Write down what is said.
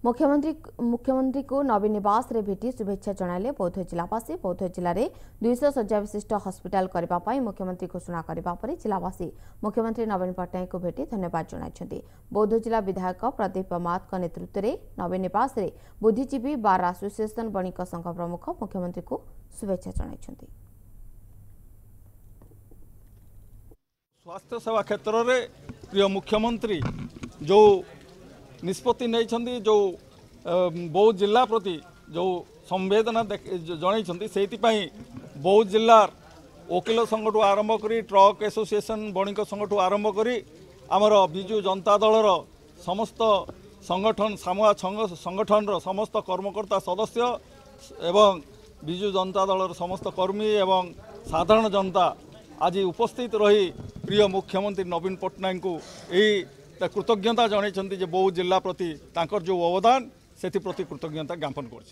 मुख्यमंत्री को नवीन निवास रे भेटी शुभेच्छा जणाइले बौद्ध जिलावासी। बौद्ध जिले में 200 शଯ୍या विशिष्ट हस्पिटाल करने मुख्यमंत्री घोषणा करने पर जिलावासी मुख्यमंत्री नवीन पट्टनायक को भेटी धन्यवाद जणाइछन्ति। बौद्ध जिला विधायक प्रदीप मात नेतृत्व में नवीन निवास रे बुद्धिजीवी बार एसोसिएशन बणिक संघ प्रमुख मुख्यमंत्री को शुभेच्छा जणाइछन्ति। स्वास्थ्य सेवा क्षेत्र में प्रिय मुख्यमंत्री जो निष्पत्ति नहीं जो बौद्ध जिला प्रति जो संवेदना जन से बौद्ध जिलार वकिल संघ ठू आरंभ कर ट्रक एसोसिएशन बणिक संघ ठू आरंभ कर आमर विजु जनता दलर समस्त संगठन सामुआ संगठन समस्त कर्मकर्ता सदस्य एवं विजु जनता दलर समस्त कर्मी एवं साधारण जनता आज उपस्थित रही प्रिय मुख्यमंत्री नवीन पट्टनायक को यही कृतज्ञता जन बौद्ध जिला प्रति जो अवदान से प्रति कृतज्ञता ज्ञापन कर।